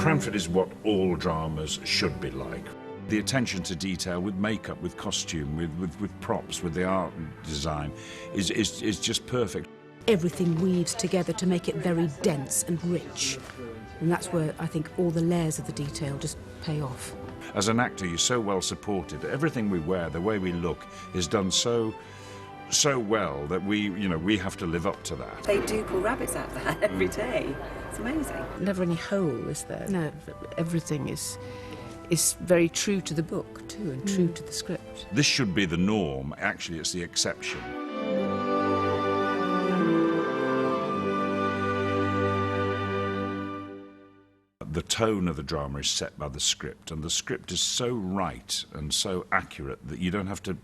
Cranford is what all dramas should be like. The attention to detail with makeup, with costume, with props, with the art design is just perfect. Everything weaves together to make it very dense and rich. And that's where I think all the layers of the detail just pay off. As an actor, you're so well supported. Everything we wear, the way we look, is done so well that we have to live up to that. They do pull rabbits out there every day. It's amazing. Never any hole, is there? No. Everything is very true to the book, too, and true to the script. This should be the norm. Actually, it's the exception. The tone of the drama is set by the script, and the script is so right and so accurate that you don't have to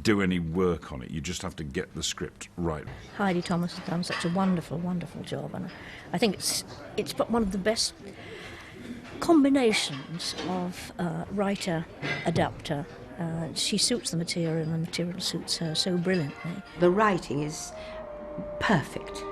do any work on it. You just have to get the script right. Heidi Thomas has done such a wonderful, wonderful job, and I think it's one of the best combinations of writer-adapter. She suits the material, and the material suits her so brilliantly. The writing is perfect.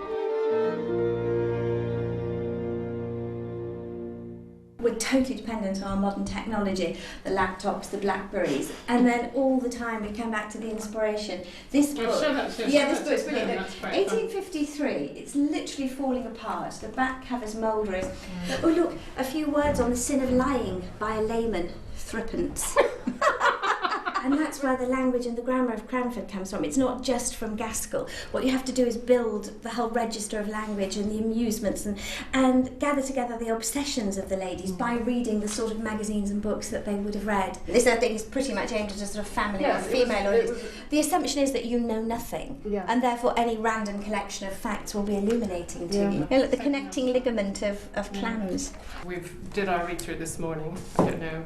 We're totally dependent on modern technology, the laptops, the Blackberries, and then all the time we come back to the inspiration. This book, this book's brilliant. 1853, it's literally falling apart. The back cover's moulderers. Oh look, a few words on the sin of lying by a layman, threepence. And that's where the language and the grammar of Cranford comes from. It's not just from Gaskell. What you have to do is build the whole register of language and the amusements and gather together the obsessions of the ladies by reading the sort of magazines and books that they would have read. This, I think, is pretty much aimed at a sort of family or female audience. The assumption is that you know nothing, and therefore any random collection of facts will be illuminating to you. You know, like the connecting ligament of clams. We did our read-through this morning. I don't know.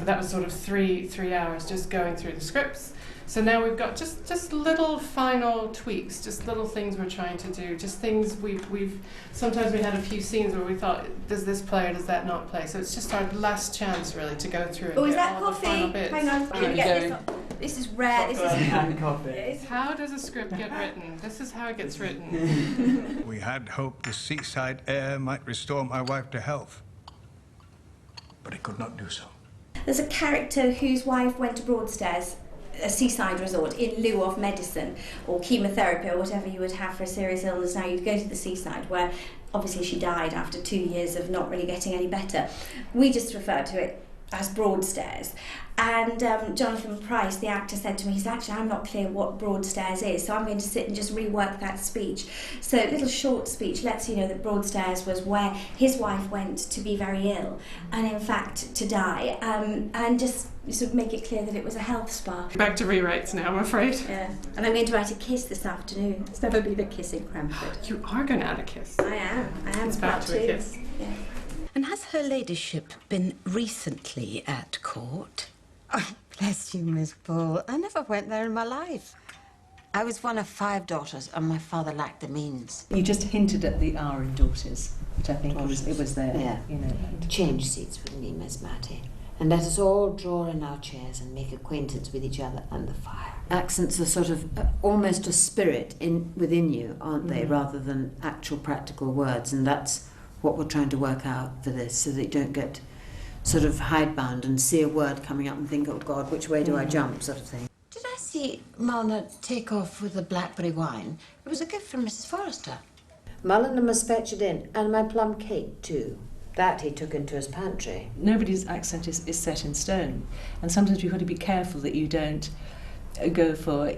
That was sort of three hours just going through the scripts. So now we've got just little final tweaks, just little things we're trying to do, just things we've sometimes we had a few scenes where we thought, does this play or does that not play? So it's just our last chance really to go through and is get that all coffee? the final bits. Hang on, can we get this up? This is rare. This is coffee. How does a script get written? This is how it gets written. We had hoped the seaside air might restore my wife to health, but it could not do so. There's a character whose wife went to Broadstairs, a seaside resort, in lieu of medicine or chemotherapy or whatever you would have for a serious illness. Now you'd go to the seaside, where obviously she died after 2 years of not really getting any better. We just refer to it as Broadstairs. And Jonathan Price, the actor, said to me, he said, actually, I'm not clear what Broadstairs is, so I'm going to sit and just rework that speech. So a little short speech lets you know that Broadstairs was where his wife went to be very ill and, in fact, to die, and just sort of make it clear that it was a health spa. Back to rewrites now, I'm afraid. Yeah, and I'm going to write a kiss this afternoon. There's never been a kiss in Cranford. You are going to add a kiss. I am. It's back to a kiss. Yeah. And has her ladyship been recently at court? Oh, bless you, Miss Bull. I never went there in my life. I was one of 5 daughters, and my father lacked the means. You just hinted at the R in daughters, which I think it was there. Yeah. You know. Change seats with me, Miss Matty, and let us all draw in our chairs and make acquaintance with each other and the fire. Accents are sort of almost a spirit within you, aren't they, rather than actual practical words, and that's what we're trying to work out for this, so that you don't get sort of hidebound and see a word coming up and think, oh God, which way do I jump, sort of thing. Did I see Mulner take off with the blackberry wine? It was a gift from Mrs. Forrester. Mulliner must fetch it in, and my plum cake too. That he took into his pantry. Nobody's accent is set in stone, and sometimes you've got to be careful that you don't go for,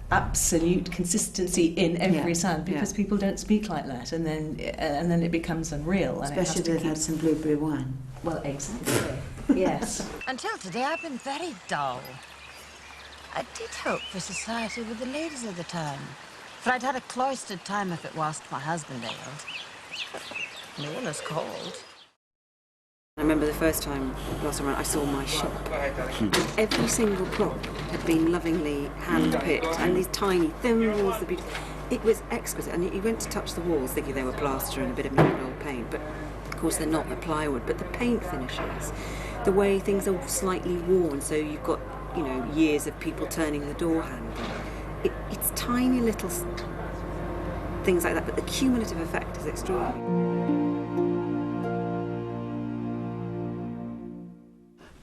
absolute consistency in every sound, because people don't speak like that, and then it becomes unreal. And especially if they've had some blueberry wine. Well, exactly. Yes. Until today, I've been very dull. I did hope for society with the ladies of the town, for I'd had a cloistered time if it whilst my husband ailed. No one has called. I remember the first time, last time around, I saw my shop. Every single prop had been lovingly hand-picked, and these tiny thin walls, it was exquisite. And you went to touch the walls thinking they were plaster and a bit of old paint, but of course they're not, they're plywood. But the paint finishes, the way things are slightly worn, so you've got, years of people turning the door handle. It's tiny little things like that, but the cumulative effect is extraordinary.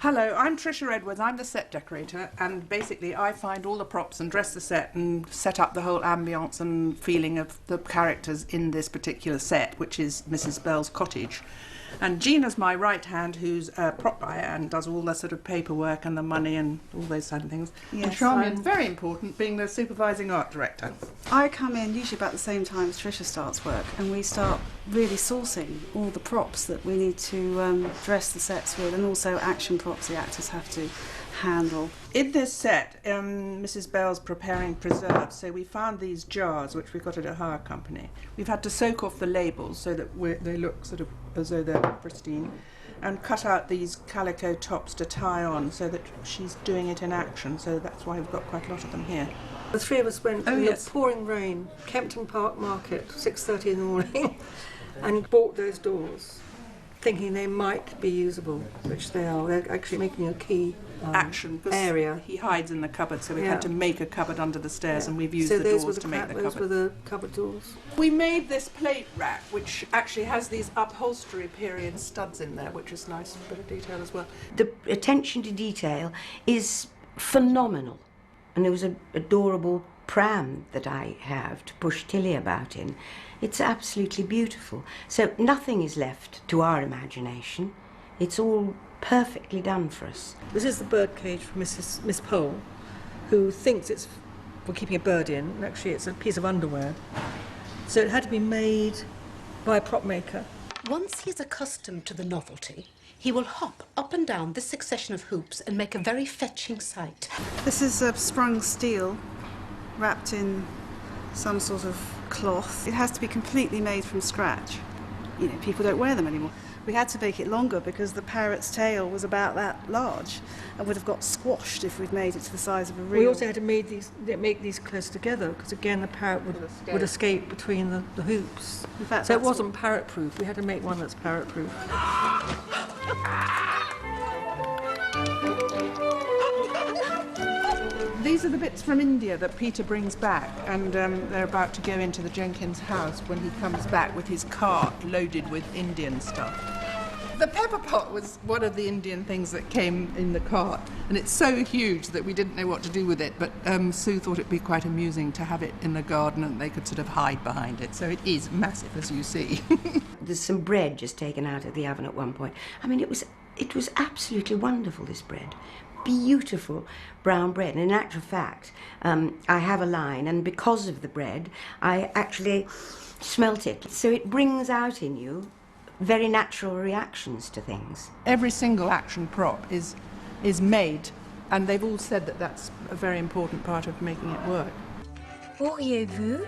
Hello, I'm Tricia Edwards. I'm the set decorator, and basically I find all the props and dress the set and set up the whole ambience and feeling of the characters in this particular set, which is Mrs. Bell's cottage. And Gina's my right hand, who's a prop buyer and does all the sort of paperwork and the money and all those kind of things. Yes, and Charmian's very important, being the supervising art director. I come in usually about the same time as Tricia starts work, and we start really sourcing all the props that we need to dress the sets with, and also action props the actors have to handle. In this set, Mrs. Bell's preparing preserves, so we found these jars, which we got at a hire company. We've had to soak off the labels so that they look sort of as though they're pristine, and cut out these calico tops to tie on so that she's doing it in action, so that's why we've got quite a lot of them here. The three of us went in the pouring rain, Kempton Park Market, 6:30 in the morning, and bought those doors, thinking they might be usable, which they are. They're actually making a key action area. He hides in the cupboard, so we had to make a cupboard under the stairs, and we've used the doors to make the cupboard. Those were the cupboard doors. We made this plate rack, which actually has these upholstery period studs in there, which is nice, a bit of detail as well. The attention to detail is phenomenal, and there was an adorable pram that I have to push Tilly about in. It's absolutely beautiful. So nothing is left to our imagination. It's all perfectly done for us. This is the bird cage for Miss Pole, who thinks it's for keeping a bird in, and actually it's a piece of underwear. So it had to be made by a prop maker. Once he's accustomed to the novelty, he will hop up and down this succession of hoops and make a very fetching sight. This is sprung steel wrapped in some sort of cloth. It has to be completely made from scratch. You know, people don't wear them anymore. We had to make it longer because the parrot's tail was about that large and would have got squashed if we'd made it to the size of a reel. We also had to make these close together because, again, the parrot would escape between the hoops. In fact, so it wasn't parrot-proof. We had to make one that's parrot-proof. These are the bits from India that Peter brings back, and they're about to go into the Jenkins house when he comes back with his cart loaded with Indian stuff. The pepper pot was one of the Indian things that came in the cart, and it's so huge that we didn't know what to do with it, but Sue thought it'd be quite amusing to have it in the garden and they could sort of hide behind it, so it is massive, as you see. There's some bread just taken out of the oven at one point. I mean, it was absolutely wonderful, this bread. Beautiful brown bread. And in actual fact, I have a line, and because of the bread, I actually smelt it. So it brings out in you very natural reactions to things. Every single action prop is made, and they've all said that that's a very important part of making it work. Auriez-vous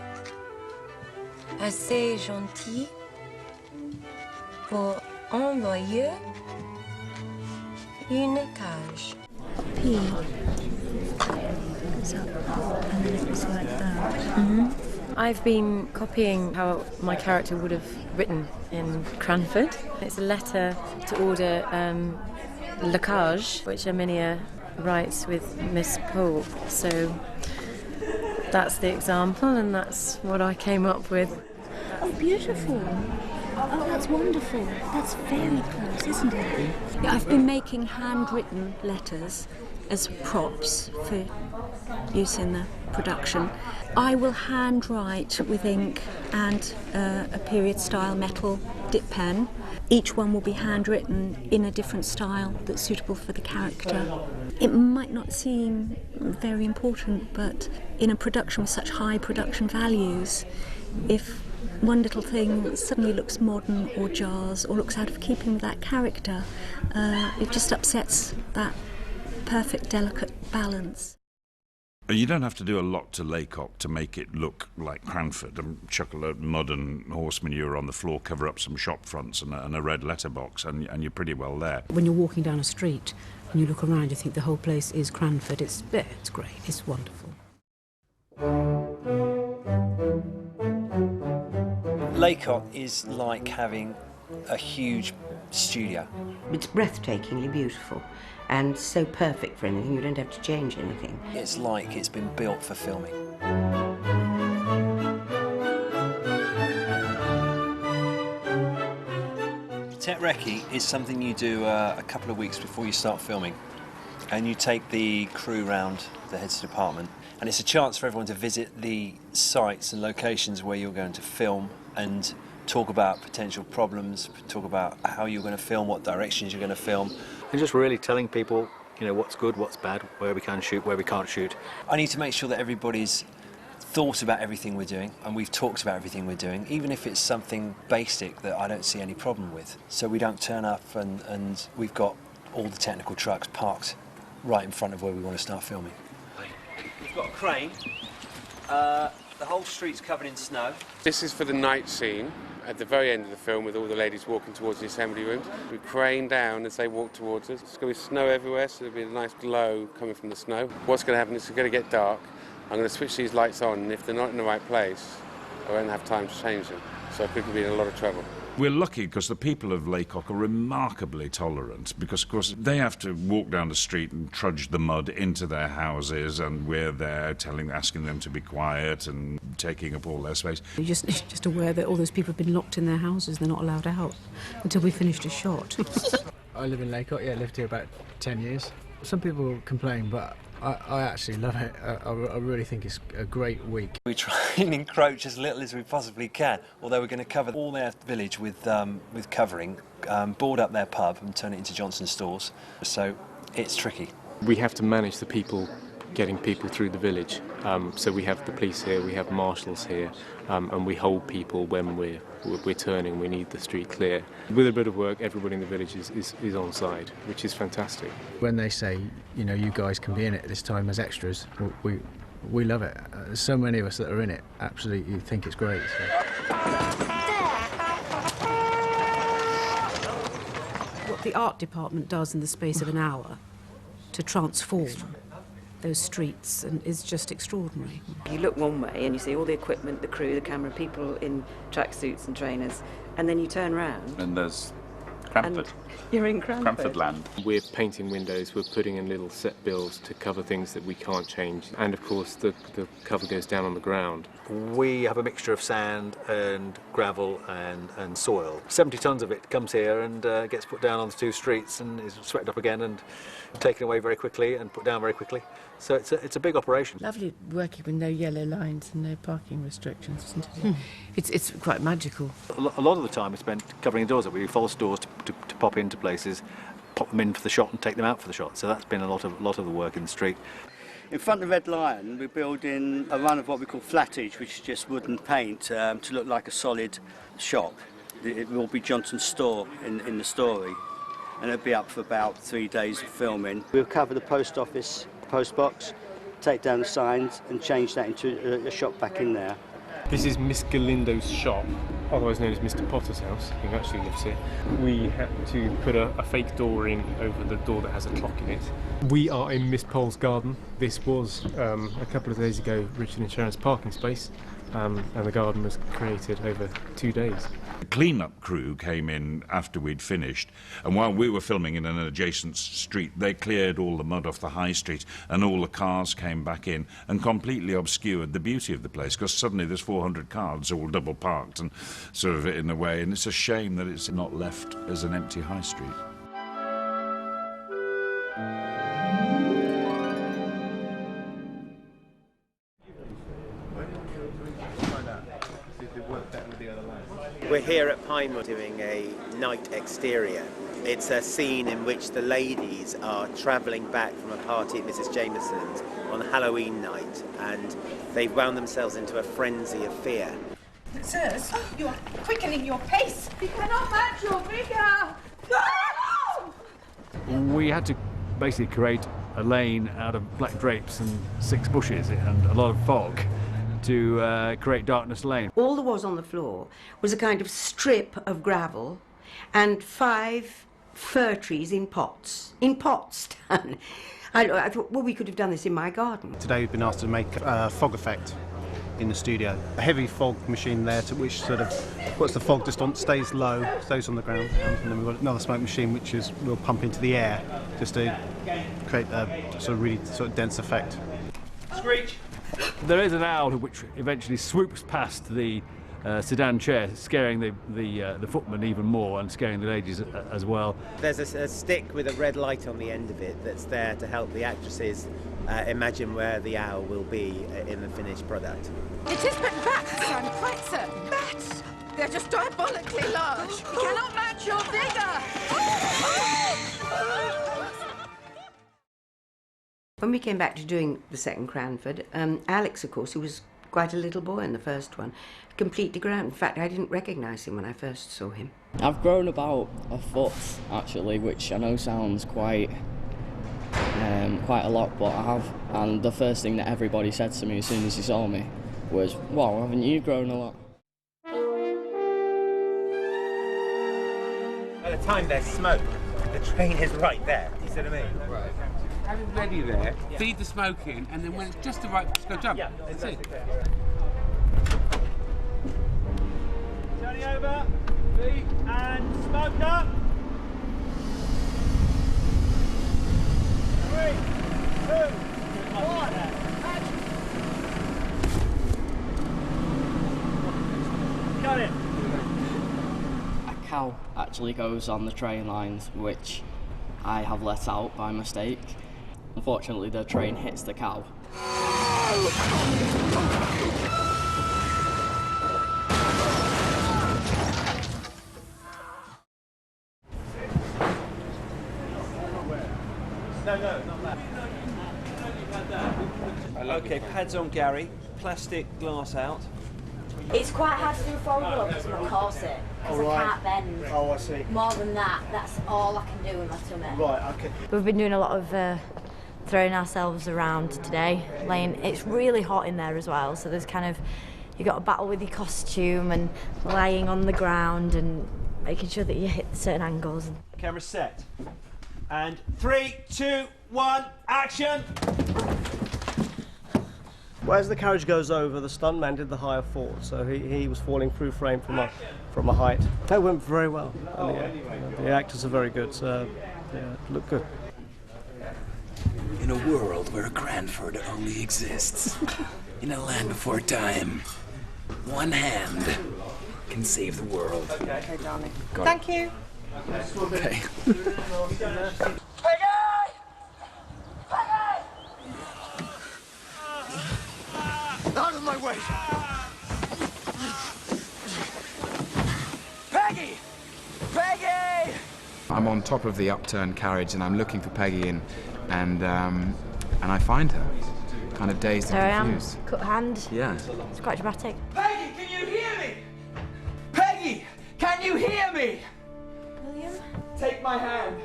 assez gentil pour envoyer une cage? P goes up and then it looks like that. I've been copying how my character would have written in Cranford. It's a letter to order La Cage, which Erminia writes with Miss Pole. So that's the example, and that's what I came up with. Oh, beautiful. Oh, that's wonderful. That's very close, isn't it? Yeah, I've been making handwritten letters as props for use in the production. I will handwrite with ink and a period-style metal dip pen. Each one will be handwritten in a different style that's suitable for the character. It might not seem very important, but in a production with such high production values, if one little thing suddenly looks modern or jars or looks out of keeping with that character, it just upsets that perfect, delicate balance. You don't have to do a lot to Laycock to make it look like Cranford, and chuck a load of mud and horse manure on the floor, cover up some shop fronts and a red letterbox, and you're pretty well there. When you're walking down a street and you look around, you think the whole place is Cranford. It's great, it's wonderful. Laycock is like having a huge studio. It's breathtakingly beautiful and so perfect for anything, you don't have to change anything. It's like it's been built for filming. Tech Recce is something you do a couple of weeks before you start filming, and you take the crew round the heads of department, and it's a chance for everyone to visit the sites and locations where you're going to film and talk about potential problems, talk about how you're going to film, what directions you're going to film. And just really telling people, you know, what's good, what's bad, where we can shoot, where we can't shoot. I need to make sure that everybody's thought about everything we're doing, and we've talked about everything we're doing, even if it's something basic that I don't see any problem with. So we don't turn up and we've got all the technical trucks parked right in front of where we want to start filming. We've got a crane. The whole street's covered in snow. This is for the night scene. At the very end of the film, with all the ladies walking towards the assembly rooms, we crane down as they walk towards us. It's going to be snow everywhere, so there'll be a nice glow coming from the snow. What's going to happen is it's going to get dark. I'm going to switch these lights on, and if they're not in the right place, I won't have time to change them. So I could be in a lot of trouble. We're lucky because the people of Laycock are remarkably tolerant, because of course they have to walk down the street and trudge the mud into their houses, and we're there asking them to be quiet and taking up all their space. You're just aware that all those people have been locked in their houses, they're not allowed out until we finished a shot. I live in Laycock, lived here about 10 years. Some people complain, but I actually love it. I really think it's a great week. We try and encroach as little as we possibly can, although we're going to cover all their village with covering, board up their pub and turn it into Johnson's stores. So it's tricky. We have to manage the people getting people through the village. So we have the police here, we have marshals here, and we hold people when we're turning. We need the street clear. With a bit of work, everybody in the village is on side, which is fantastic. When they say, you know, you guys can be in it at this time as extras, we love it. There's so many of us that are in it, absolutely think it's great. So. What the art department does in the space of an hour to transform those streets and is just extraordinary. You look one way and you see all the equipment, the crew, the camera, people in tracksuits and trainers, and then you turn round. And there's Cranford. You're in Cranford. Cranford land. We're painting windows, we're putting in little set bills to cover things that we can't change. And of course the cover goes down on the ground. We have a mixture of sand and gravel and soil. 70 tonnes of it comes here and gets put down on the two streets and is swept up again and taken away very quickly and put down very quickly. So it's a big operation. Lovely working with no yellow lines and no parking restrictions, isn't it? It's quite magical. A lot of the time is spent covering the doors up. We do false doors to pop into places, pop them in for the shot and take them out for the shot. So that's been a lot of the work in the street. In front of Red Lion, we're building a run of what we call flattage, which is just wooden paint to look like a solid shop. It will be Johnson's store in the story, and it'll be up for about 3 days of filming. We'll cover the post office, post box, take down the signs and change that into a shop back in there. This is Miss Galindo's shop, otherwise known as Mr. Potter's house, who actually lives here. We had to put a fake door in over the door that has a clock in it. We are in Miss Pole's garden. This was, a couple of days ago, Richard and Sharon's parking space, and the garden was created over 2 days. The clean-up crew came in after we'd finished, and while we were filming in an adjacent street, they cleared all the mud off the high street, and all the cars came back in and completely obscured the beauty of the place, because suddenly there's 400 cars all double parked and sort of in a way, and it's a shame that it's not left as an empty high street. We're here at Pinewood doing a night exterior. It's a scene in which the ladies are travelling back from a party at Mrs. Jameson's on Halloween night, and they've wound themselves into a frenzy of fear. Sirs, you are quickening your pace. We cannot match your vigour. We had to basically create a lane out of black drapes and 6 bushes and a lot of fog to create Darkness Lane. All there was on the floor was a kind of strip of gravel and 5 fir trees in pots. In pots, Stan. I thought, well, we could have done this in my garden. Today we've been asked to make a fog effect in the studio. A heavy fog machine there which sort of puts the fog just on, stays low, stays on the ground, and then we've got another smoke machine which will pump into the air just to create a sort of really sort of dense effect. Screech! There is an owl which eventually swoops past the sedan chair, scaring the footman even more and scaring the ladies as well. There's a stick with a red light on the end of it that's there to help the actresses imagine where the owl will be in the finished product. It is but bats, I'm quite certain. Bats? They're just diabolically large. We cannot match your vigour. When we came back to doing the second Cranford, Alex, of course, who was quite a little boy in the first one, completely grown. In fact, I didn't recognise him when I first saw him. I've grown about a foot, actually, which I know sounds quite a lot, but I have. And the first thing that everybody said to me as soon as he saw me was, "Wow, haven't you grown a lot?" By the time there's smoke, the train is right there. You see what I mean? Right. Have it ready there, feed the smoke in, and then when it's just the right, just go jump. Yeah, that's it. Turning over, feet, and smoke up. 3, 2, 1. Got it. A cow actually goes on the train lines, which I have let out by mistake. Unfortunately, the train hits the cow. No, not that. Okay, pads on Gary, plastic glass out. It's quite hard to do a forward roll because of my corset, because I can't bend. Oh, I see. More than that, that's all I can do with my tummy. Right, okay. We've been doing a lot of throwing ourselves around today. It's really hot in there as well, so there's kind of, you've got to battle with your costume and lying on the ground and making sure that you hit certain angles. Camera set. And 3, 2, 1, action! Well, as the carriage goes over, the stuntman did the higher fall, so he was falling through frame from a height. That went very well. And the actors are very good, so yeah, it looked good. In a world where Cranford only exists, in a land before time, one hand can save the world. Okay, darling. Got Thank you. Okay. Out of my way! Peggy! Peggy! I'm on top of the upturned carriage and I'm looking for Peggy and I find her, kind of dazed There I and am, confused. cut hand. Yeah. It's quite dramatic. Peggy, can you hear me? Peggy, can you hear me? William? Take my hand.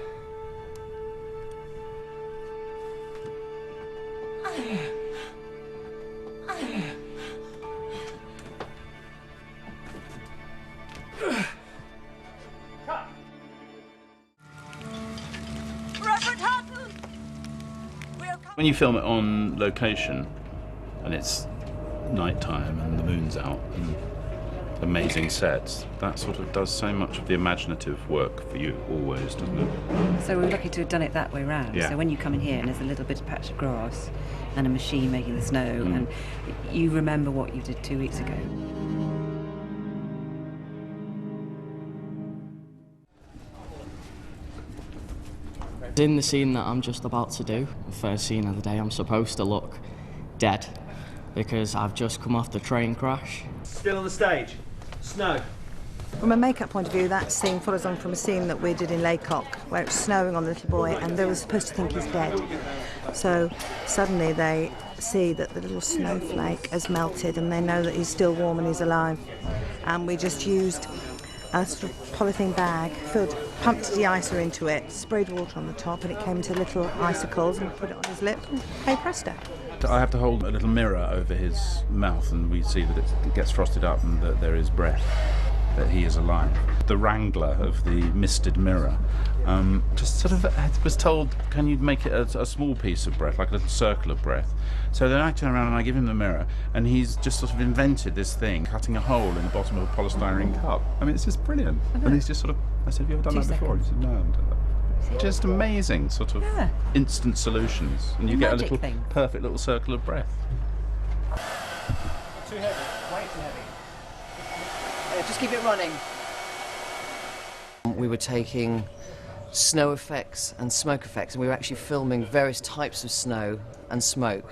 When you film it on location and it's nighttime and the moon's out and amazing sets, that sort of does so much of the imaginative work for you always, doesn't it? So we were lucky to have done it that way round. Yeah. So when you come in here and there's a little bit of patch of grass and a machine making the snow, and you remember what you did 2 weeks ago. In the scene that I'm just about to do, the first scene of the day, I'm supposed to look dead because I've just come off the train crash. Still on the stage. Snow. From a makeup point of view, that scene follows on from a scene that we did in Laycock, where it's snowing on the little boy and they were supposed to think he's dead. So suddenly they see that the little snowflake has melted and they know that he's still warm and he's alive. And we just used a sort of polythene bag, pumped a de-icer into it, sprayed water on the top, and it came into little icicles, and put it on his lip, and hey presto. I have to hold a little mirror over his mouth and we see that it gets frosted up and that there is breath, that he is alive. The wrangler of the misted mirror just sort of was told, can you make it a small piece of breath, like a little circle of breath? So then I turn around and I give him the mirror and he's just sort of invented this thing, cutting a hole in the bottom of a polystyrene cup. I mean, it's just brilliant. And he's just sort of, I said, have you ever done that before? He said, no, I haven't done that. Just amazing sort of instant solutions. And you get a little perfect little circle of breath. Too heavy. Way too heavy. Yeah, just keep it running. We were taking snow effects and smoke effects, and we were actually filming various types of snow and smoke.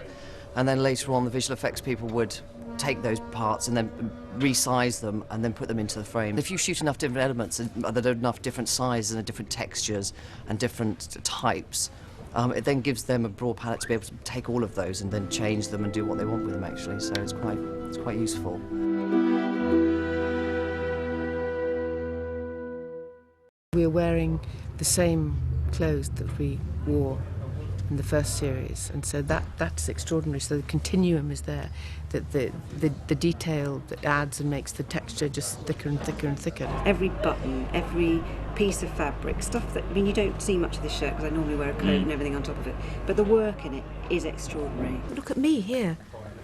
And then later on, the visual effects people would take those parts and then resize them and then put them into the frame. If you shoot enough different elements that are enough different sizes and different textures and different types, it then gives them a broad palette to be able to take all of those and then change them and do what they want with them, actually. So it's quite useful. We're wearing the same clothes that we wore in the first series, and so that's extraordinary. So the continuum is there, that the detail that adds and makes the texture just thicker and thicker and thicker. Every button, every piece of fabric, stuff that, I mean, you don't see much of this shirt because I normally wear a coat and everything on top of it, but the work in it is extraordinary. Look at me here.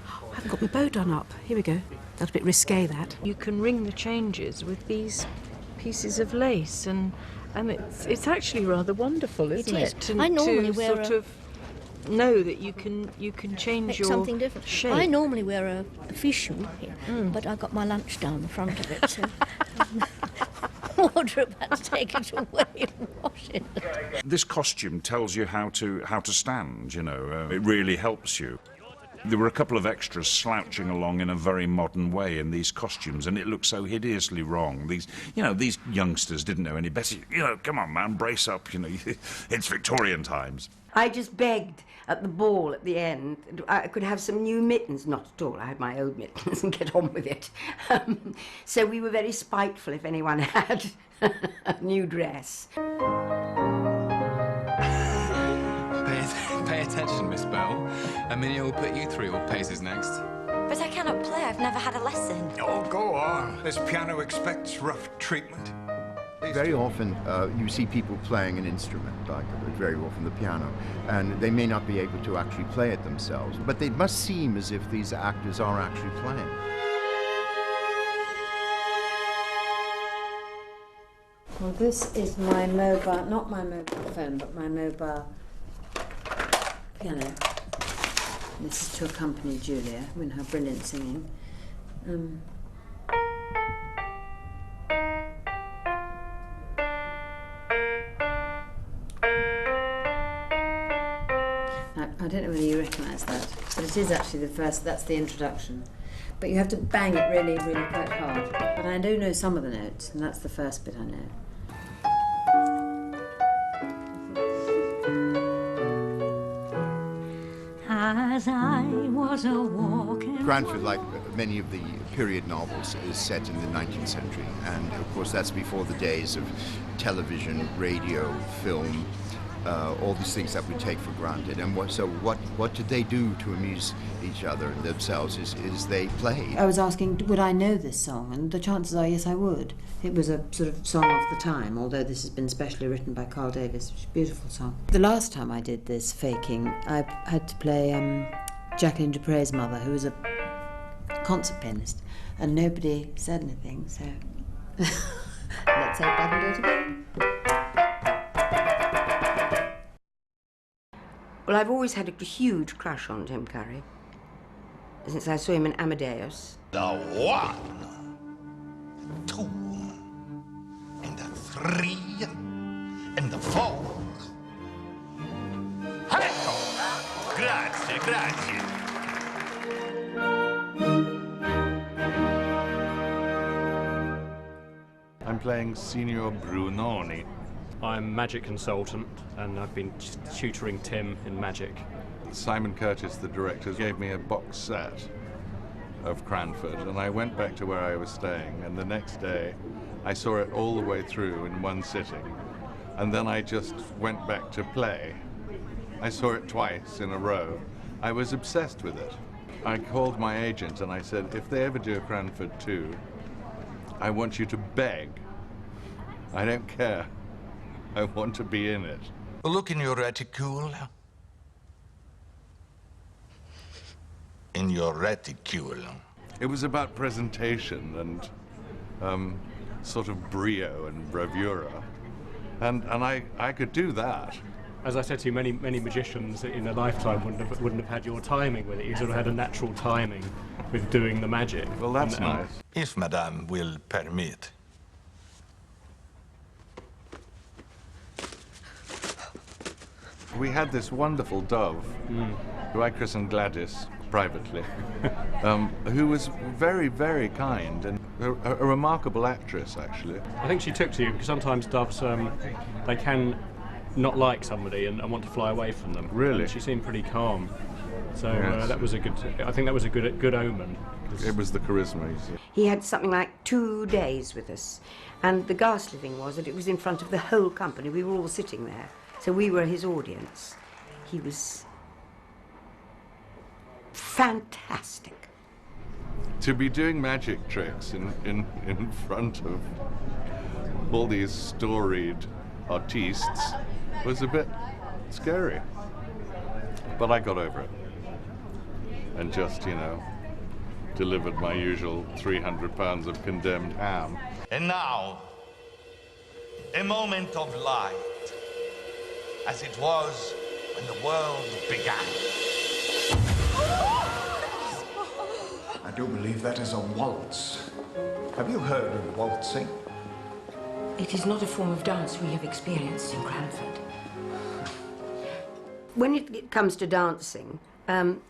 I haven't got my bow done up. Here we go. That's a bit risque, that. You can ring the changes with these pieces of lace, and it's actually rather wonderful, isn't it? I normally wear sort of know that you can change make your something different. shape. I normally wear a fichu here, but I got my lunch down the front of it, so wardrobe had to take it away and wash it. This costume tells you how to stand, you know. It really helps you. There were a couple of extras slouching along in a very modern way in these costumes, and it looked so hideously wrong. These youngsters didn't know any better. Come on, man, brace up. It's Victorian times. I just begged at the ball at the end. I could have some new mittens. Not at all. I had my old mittens and get on with it. So we were very spiteful if anyone had a new dress. Pay attention, Miss Bell. Amelia will put you through what paces next. But I cannot play. I've never had a lesson. Oh, go on. This piano expects rough treatment. Very often you see people playing an instrument, like very often the piano, and they may not be able to actually play it themselves, but they must seem as if these actors are actually playing. Well, this is my mobile, not my mobile phone, but my mobile piano. This is to accompany Julia in her brilliant singing. I don't know whether you recognise that, but it is actually the first, that's the introduction. But you have to bang it really, really quite hard. But I do know some of the notes, and that's the first bit I know. As I was a-walking... Cranford, like many of the period novels, is set in the 19th century, and of course that's before the days of television, radio, film, all these things that we take for granted. And what did they do to amuse each other and themselves is they played. I was asking, would I know this song? And the chances are, yes, I would. It was a sort of song of the time, although this has been specially written by Carl Davis, which is a beautiful song. The last time I did this faking, I had to play Jacqueline Dupre's mother, who was a concert pianist, and nobody said anything, so let's hope I can do it again. Well, I've always had a huge crush on Jim Carrey, since I saw him in Amadeus. The 1, 2, and the 3, and the 4. Ecco! Grazie, grazie. I'm playing Signor Brunoni. I'm magic consultant, and I've been tutoring Tim in magic. Simon Curtis, the director, gave me a box set of Cranford, and I went back to where I was staying, and the next day I saw it all the way through in one sitting, and then I just went back to play. I saw it twice in a row. I was obsessed with it. I called my agent and I said, if they ever do a Cranford 2, I want you to beg. I don't care. I want to be in it. Look in your reticule. In your reticule. It was about presentation and sort of brio and bravura. And I could do that. As I said to you, many magicians in a lifetime wouldn't have had your timing with it. You sort of had a natural timing with doing the magic. Well, that's And- nice. If Madame will permit. We had this wonderful dove, who I christened Gladys privately, who was very, very kind and a remarkable actress, actually. I think she took to you because sometimes doves, they can not like somebody and want to fly away from them. Really? And she seemed pretty calm. So Yes. that was a good. I think that was a good omen. It was the charisma, you see. He had something like 2 days with us, and the ghastly thing was that it was in front of the whole company. We were all sitting there, so we were his audience. He was fantastic. To be doing magic tricks in front of all these storied artistes was a bit scary. But I got over it. And just, you know, delivered my usual 300 pounds of condemned ham. And now, a moment of light, as it was when the world began. I do believe that is a waltz. Have you heard of waltzing? It is not a form of dance we have experienced in Cranford. When it comes to dancing,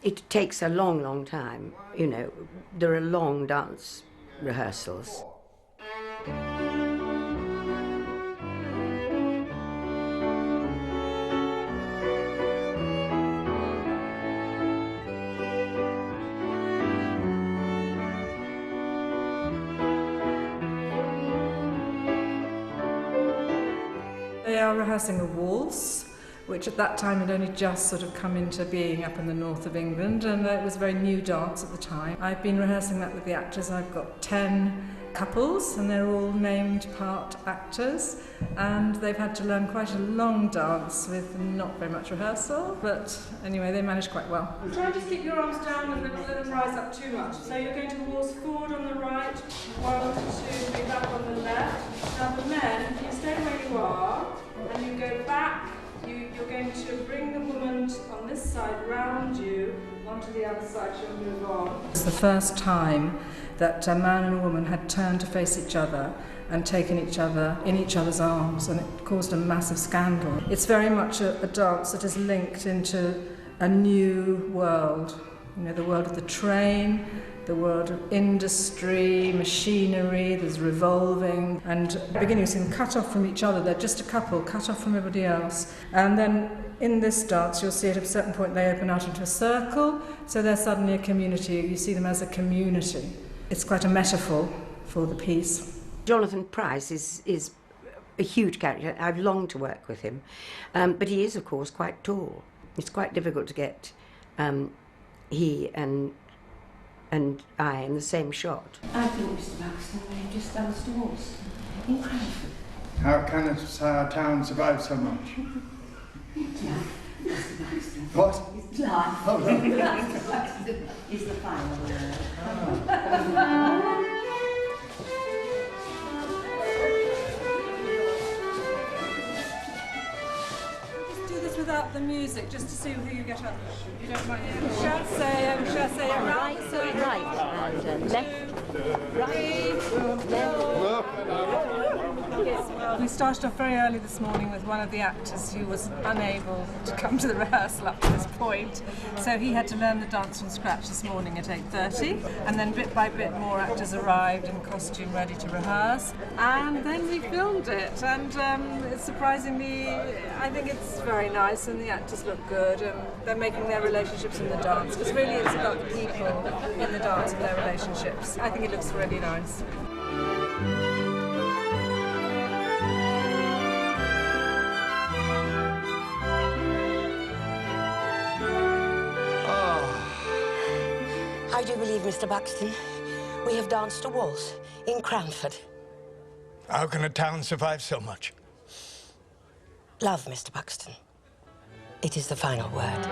it takes a long, long time. You know, there are long dance rehearsals. They are rehearsing a waltz, which at that time had only just sort of come into being up in the north of England, and it was a very new dance at the time. I've been rehearsing that with the actors. I've got 10 couples, and they're all named part actors, and they've had to learn quite a long dance with not very much rehearsal, but anyway, they managed quite well. Try and just keep your arms down and don't let them rise up too much. So you're going to waltz forward on the right, 1, 2, 3, back on the left. Now the men, you stay where you are, and you go back. You're going to bring the woman on this side round you onto the other side. She'll move on. It's the first time that a man and a woman had turned to face each other and taken each other in each other's arms, and it caused a massive scandal. It's very much a dance that is linked into a new world. You know, the world of the train, the world of industry, machinery, there's revolving, and at the beginning you see them cut off from each other. They're just a couple, cut off from everybody else. And then in this dance you'll see at a certain point they open out into a circle, so they're suddenly a community. You see them as a community. It's quite a metaphor for the piece. Jonathan Pryce is a huge character. I've longed to work with him, but he is, of course, quite tall. It's quite difficult to get he and I in the same shot. I think Mr. Baxter may just danced a waltz in Cranford. How can a town survive so much? Mr. Baxter. What? Life. Oh, no. Mr. Baxter is the final word. Without the music, just to see who you get up. You don't mind? Shall I say right, side, right, and left, right, left. Yes, well, we started off very early this morning with one of the actors who was unable to come to the rehearsal up to this point, so he had to learn the dance from scratch this morning at 8:30, and then bit by bit more actors arrived in costume ready to rehearse, and then we filmed it, and it's surprisingly, I think it's very nice, and the actors look good, and they're making their relationships in the dance, because really it's about the people in the dance and their relationships. I think it looks really nice. I do believe, Mr. Buxton, we have danced a waltz in Cranford. How can a town survive so much? Love, Mr. Buxton. It is the final word.